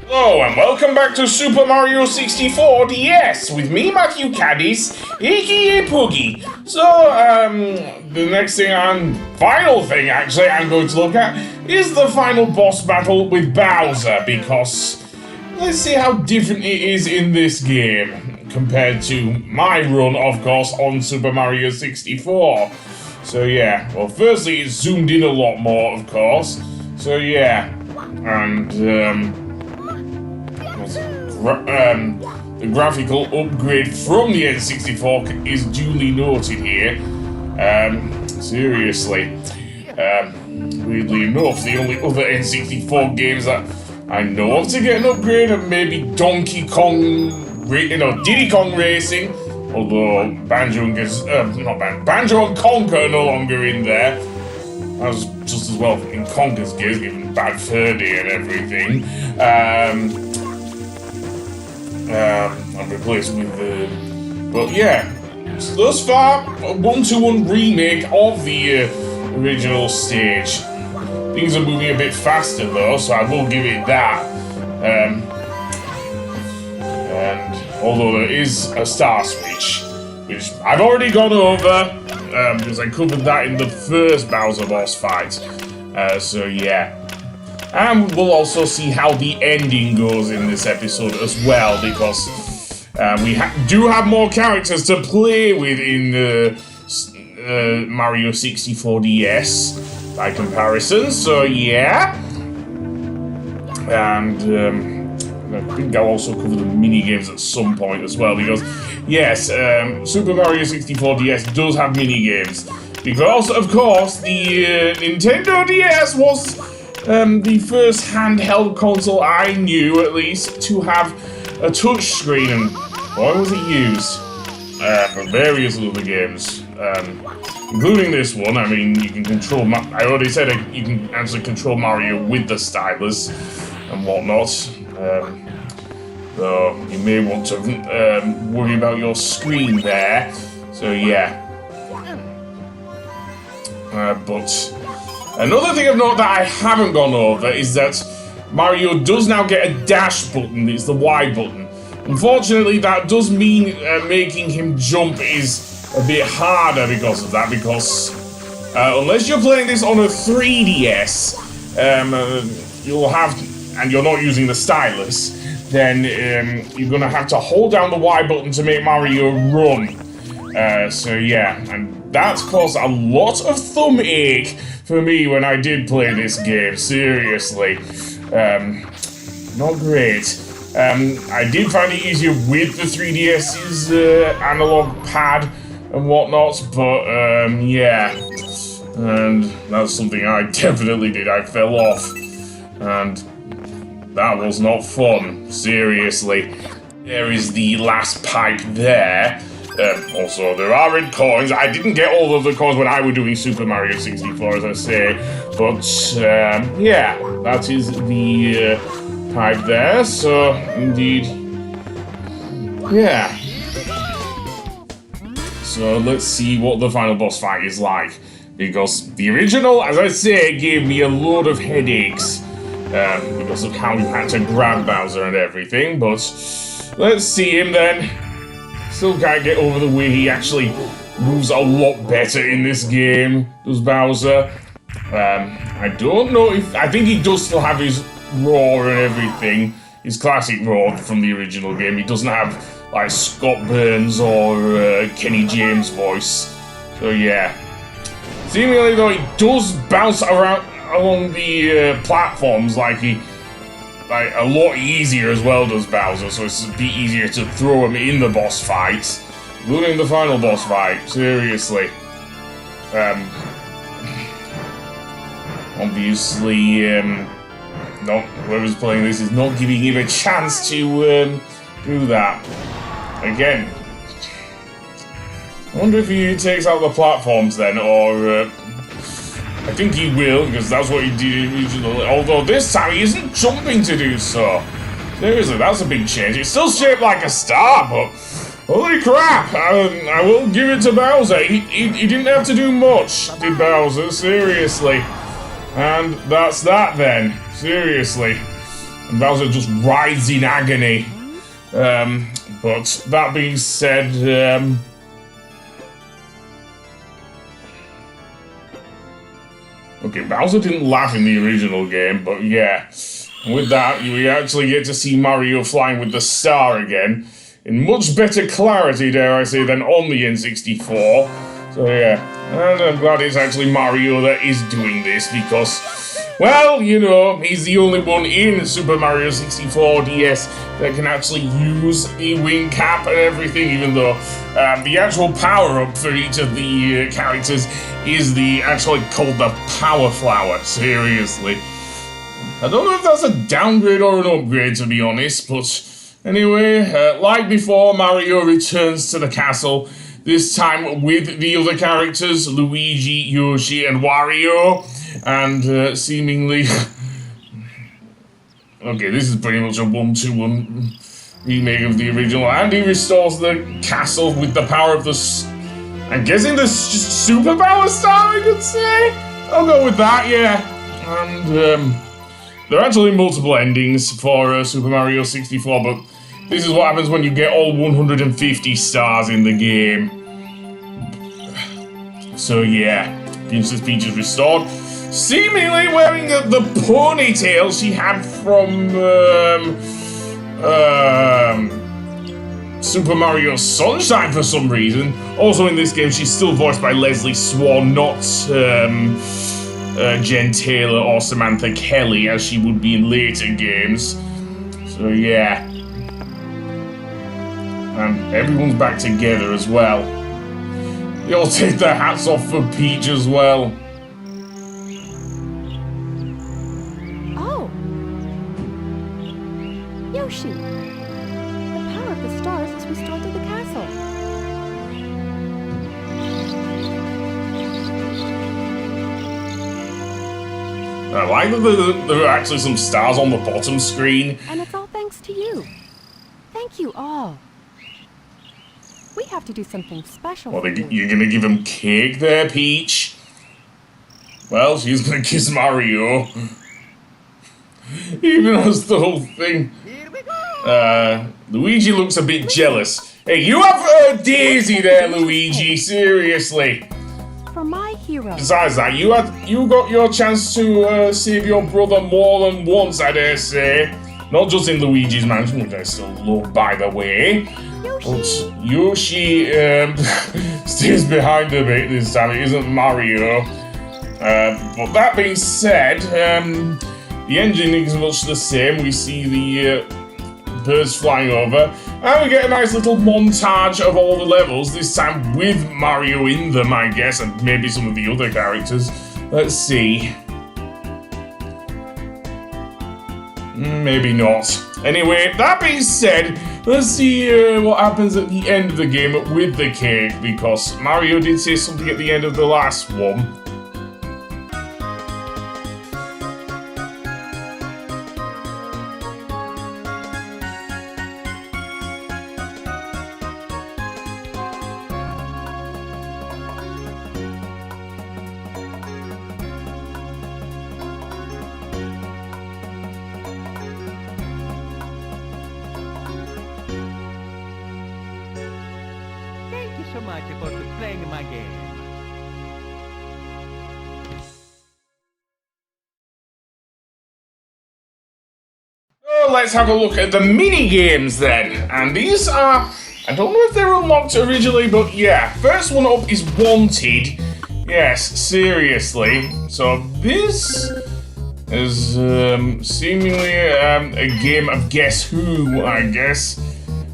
Hello and welcome back to Super Mario 64 DS with me, Matthew Caddis, aka Poogie. So, the next thing final thing actually I'm going to look at is the final boss battle with Bowser, because let's see how different it is in this game compared to my run, of course, on Super Mario 64. So yeah, well, firstly it's zoomed in a lot more, of course. So yeah, and the graphical upgrade from the N64 is duly noted here. Seriously. Weirdly enough, the only other N64 games that I know of to get an upgrade are maybe Diddy Kong Racing, although Banjo and Conker are no longer in there. That was just as well in Conker's case, given Bad Fur Day and everything. I'm replaced with but yeah, thus far a 1-to-1 remake of the original stage. Things are moving a bit faster though, so I will give it that. And although there is a star switch, which I've already gone over because I covered that in the first Bowser boss fight. So yeah. And we'll also see how the ending goes in this episode as well, because we do have more characters to play with in Mario 64 DS by comparison, so yeah. And I think I'll also cover the mini-games at some point as well, because yes, Super Mario 64 DS does have mini-games, because of course the Nintendo DS was the first handheld console I knew, at least, to have a touchscreen, and why was it used? For various other games, including this one. I mean, you can control. I already said you can actually control Mario with the stylus and whatnot. Though you may want to worry about your screen there. So yeah. But another thing of note that I haven't gone over is that Mario does now get a dash button. It's the Y button. Unfortunately, that does mean making him jump is a bit harder because of that, because unless you're playing this on a 3DS, you'll have, and you're not using the stylus, then you're gonna have to hold down the Y button to make Mario run. So yeah, and that's caused a lot of thumb ache for me when I did play this game, seriously. Not great. I did find it easier with the 3DS's analog pad and whatnot, but yeah. And that's something I definitely did. I fell off, and that was not fun, seriously. There is the last pipe there. Also, there are red coins. I didn't get all of the coins when I was doing Super Mario 64, as I say, but yeah, that is the pipe there, so indeed, yeah. So let's see what the final boss fight is like, because the original, as I say, gave me a load of headaches because of how you had to grab Bowser and everything, but let's see him then. Still can't get over the way he actually moves a lot better in this game, does Bowser. I don't know if, I think he does still have his roar and everything, his classic roar from the original game. He doesn't have like Scott Burns or Kenny James voice, so yeah. Seemingly though, he does bounce around along the platforms like a lot easier as well, does Bowser, so it's a bit easier to throw him in the boss fights, including the final boss fight, seriously. Obviously, whoever's playing this is not giving him a chance to do that. Again, I wonder if he takes out the platforms then, or I think he will, because that's what he did originally. Although this time he isn't jumping to do so. Seriously, that's a big change. It's still shaped like a star, but holy crap! I will give it to Bowser. He didn't have to do much, did Bowser? Seriously. And that's that then. Seriously. And Bowser just writhes in agony. But that being said, okay, Bowser didn't laugh in the original game, but yeah. With that, we actually get to see Mario flying with the star again. In much better clarity, dare I say, than on the N64. So yeah, and I'm glad it's actually Mario that is doing this because, well, you know, he's the only one in Super Mario 64 DS that can actually use the wing cap and everything, even though the actual power-up for each of the characters is actually called the Power Flower, seriously. I don't know if that's a downgrade or an upgrade, to be honest, but anyway, like before, Mario returns to the castle, this time with the other characters, Luigi, Yoshi, and Wario, and seemingly... okay, this is pretty much a 1-2-1 remake of the original, and he restores the castle with the power of the... I'm guessing the superpower star, I could say? I'll go with that, yeah. And, there are actually multiple endings for Super Mario 64, but this is what happens when you get all 150 stars in the game. So yeah, Princess Peach is restored, seemingly wearing the ponytail she had from Super Mario Sunshine for some reason. Also in this game, she's still voiced by Leslie Swan, not Jen Taylor or Samantha Kelly, as she would be in later games. So yeah. And everyone's back together as well. They all take their hats off for Peach as well. Oh! Yoshi! The power of the stars is restored to the castle. I like that there are actually some stars on the bottom screen. And it's all thanks to you. Thank you all. We have to do something special for you. You're gonna give him cake there, Peach? Well, she's gonna kiss Mario. Even as the whole thing. Here we go. Luigi looks a bit jealous. Hey, you have Daisy there, Luigi, seriously. For my hero. Besides that, you got your chance to save your brother more than once, I dare say. Not just in Luigi's Mansion, which I still love, by the way. Yoshi! But Yoshi stays behind a bit this time. It isn't Mario. But that being said, the engine is much the same. We see the birds flying over, and we get a nice little montage of all the levels, this time with Mario in them, I guess, and maybe some of the other characters. Let's see. Maybe not. Anyway, that being said, let's see what happens at the end of the game with the cake, because Mario did say something at the end of the last one. Thank you so much for playing my game. Oh, let's have a look at the mini games then. And these are, I don't know if they're unlocked originally, but yeah. First one up is Wanted. Yes, seriously. So this is seemingly a game of Guess Who, I guess.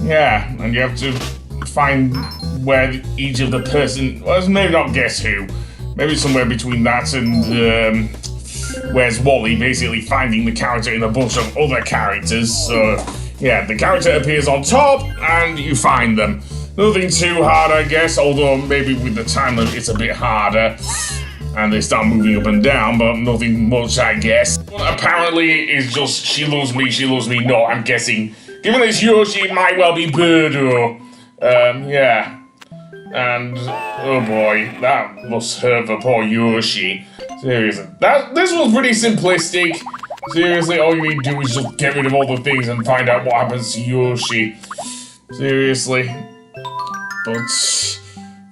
Yeah, and you have to find where each of the person, well, it's maybe not Guess Who, maybe somewhere between that and Where's Wally, basically finding the character in a bunch of other characters. So yeah, the character appears on top and you find them. Nothing too hard, I guess, although maybe with the time limit it's a bit harder and they start moving up and down, but nothing much, I guess. But apparently it's just she loves me not, I'm guessing. Given it's Yoshi, it might well be Birdo. Yeah. And, oh boy, that must hurt for poor Yoshi. Seriously. This was pretty simplistic. Seriously, all you need to do is just get rid of all the things and find out what happens to Yoshi. Seriously. But,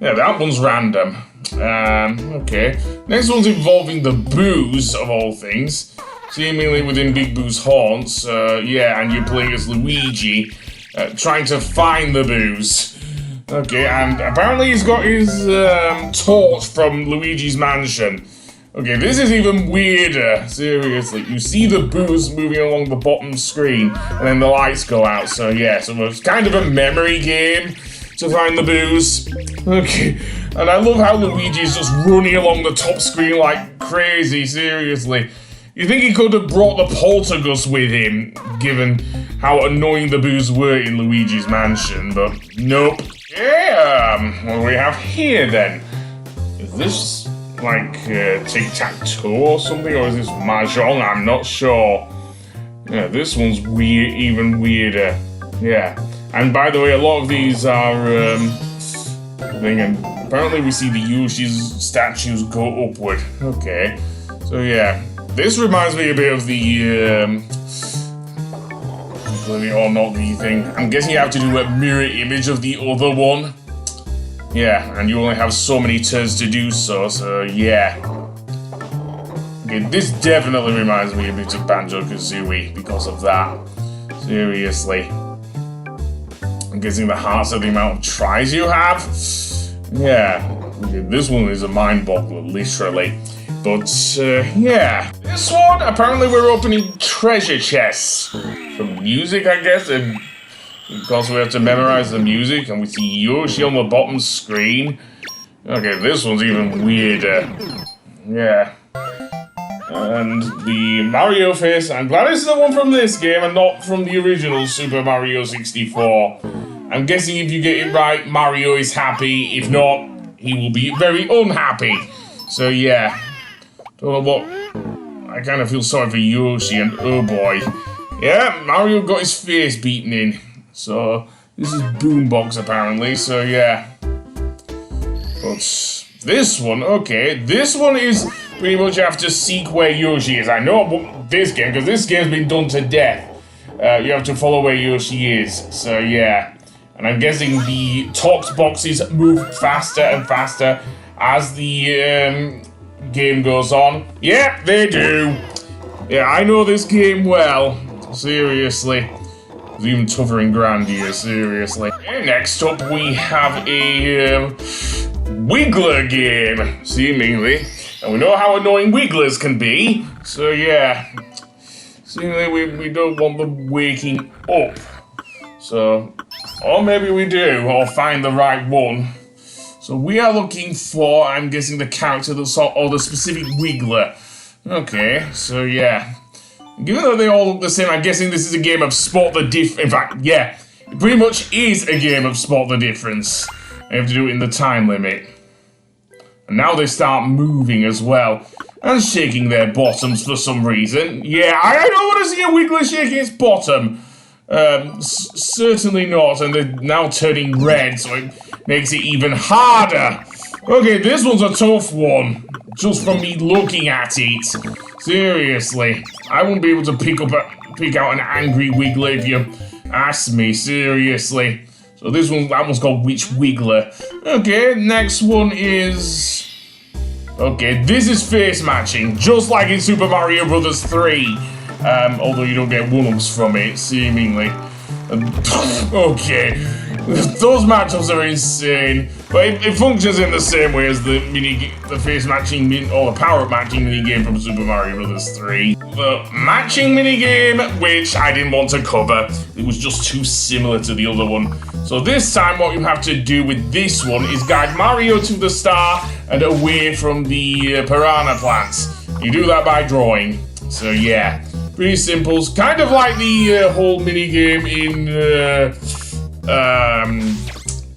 yeah, that one's random. Okay. Next one's involving the Boos, of all things. Seemingly within Big Boo's haunts. Yeah, and you're playing as Luigi, trying to find the Boos. Okay, and apparently he's got his torch from Luigi's mansion. Okay, this is even weirder. Seriously, you see the Boos moving along the bottom screen, and then the lights go out. So yeah, so it's kind of a memory game to find the Boos. Okay, and I love how Luigi's just running along the top screen like crazy. Seriously, you think he could have brought the Poltergust with him, given how annoying the Boos were in Luigi's mansion, but nope. Yeah, what do we have here then? Is this like tic-tac-toe or something, or is this mahjong? I'm not sure. Yeah, this one's weird, even weirder. Yeah, and by the way, a lot of these are and apparently we see the Yoshi's statues go upward. Okay, so yeah, this reminds me a bit of the believe it or not, the thing. I'm guessing you have to do a mirror image of the other one. Yeah, and you only have so many turns to do so, yeah. Okay, this definitely reminds me a bit of Banjo-Kazooie because of that. Seriously. I'm guessing the hearts are the amount of tries you have? Yeah. Okay, this one is a mind-boggler, literally. But, yeah. This one, apparently we're opening treasure chests. From music, I guess, and because we have to memorize the music, and we see Yoshi on the bottom screen. Okay, this one's even weirder. Yeah. And the Mario face, I'm glad it's the one from this game and not from the original Super Mario 64. I'm guessing if you get it right, Mario is happy. If not, he will be very unhappy. So yeah. Don't know what... I kind of feel sorry for Yoshi, and oh boy. Yeah, Mario got his face beaten in. So, this is Boombox apparently, so yeah. But this one, okay, this one is pretty much you have to seek where Yoshi is. I know this game, because this game's been done to death. You have to follow where Yoshi is, so yeah. And I'm guessing the Tox boxes move faster and faster as the game goes on. Yeah, they do. Yeah, I know this game well. Seriously. It's even tougher in Grandia, seriously. And next up we have a Wiggler game, seemingly. And we know how annoying Wigglers can be. So yeah. Seemingly we don't want them waking up. So, or maybe we do, or find the right one. So we are looking for, I'm guessing, the character that saw, or the specific Wiggler. Okay, so yeah. Given that they all look the same, I'm guessing this is a game of Spot the In fact, yeah, it pretty much is a game of Spot the Difference. I have to do it in the time limit. And now they start moving as well, and shaking their bottoms for some reason. Yeah, I don't want to see a Wiggler shaking its bottom. Certainly not, and they're now turning red, so it makes it even harder. Okay, this one's a tough one, just from me looking at it. Seriously, I won't be able to pick out an angry Wiggler if you ask me, seriously. So this one, that one's called Which Wiggler. Okay, next one is... Okay, this is face matching, just like in Super Mario Bros. 3. Although you don't get one-ups from it, seemingly. Okay, those matchups are insane, but it functions in the same way as the face matching or the power-up matching minigame from Super Mario Bros. 3. The matching minigame, which I didn't want to cover, it was just too similar to the other one. So this time what you have to do with this one is guide Mario to the star and away from the piranha plants. You do that by drawing, so yeah. Pretty simple, kind of like the whole minigame in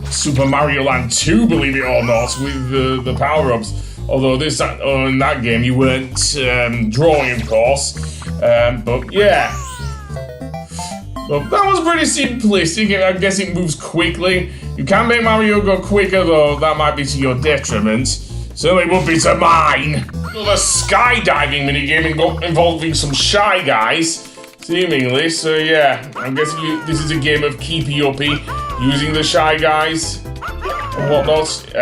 Super Mario Land 2, believe it or not, with the power-ups. Although in that game you weren't drawing, of course. But yeah. Well, that was pretty simplistic. I guess it moves quickly. You can make Mario go quicker, though that might be to your detriment. Certainly would be to mine. another skydiving minigame involving some Shy Guys, seemingly. So yeah, I'm guessing this is a game of keepy-uppy, using the Shy Guys and whatnot.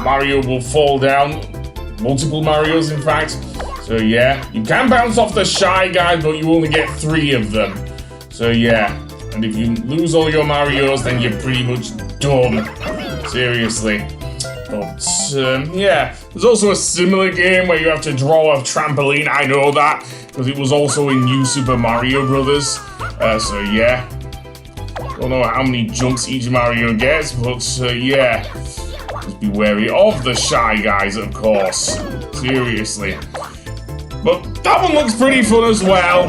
Mario will fall down, multiple Marios in fact. So yeah, you can bounce off the Shy Guys, but you only get 3 of them. So yeah, and if you lose all your Marios, then you're pretty much done. Seriously. But yeah, there's also a similar game where you have to draw a trampoline. I know that because it was also in New Super Mario Brothers. So yeah, don't know how many jumps each Mario gets, but yeah, just be wary of the Shy Guys, of course. Seriously. But that one looks pretty fun as well.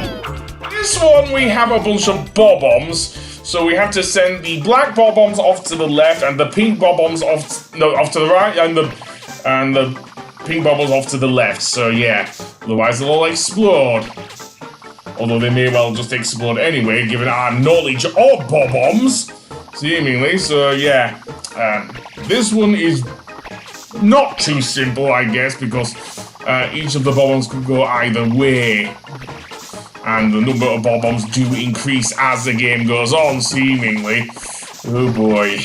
This one we have a bunch of bob-ombs. So we have to send the black bob-ombs off to the left and the pink bob-ombs off to the right, and the pink bob-ombs off to the left. So yeah, otherwise they'll all explode. Although they may well just explode anyway, given our knowledge of bob-ombs, seemingly. So yeah, this one is not too simple, I guess, because each of the bob-ombs could go either way. And the number of bob-ombs do increase as the game goes on, seemingly. Oh boy.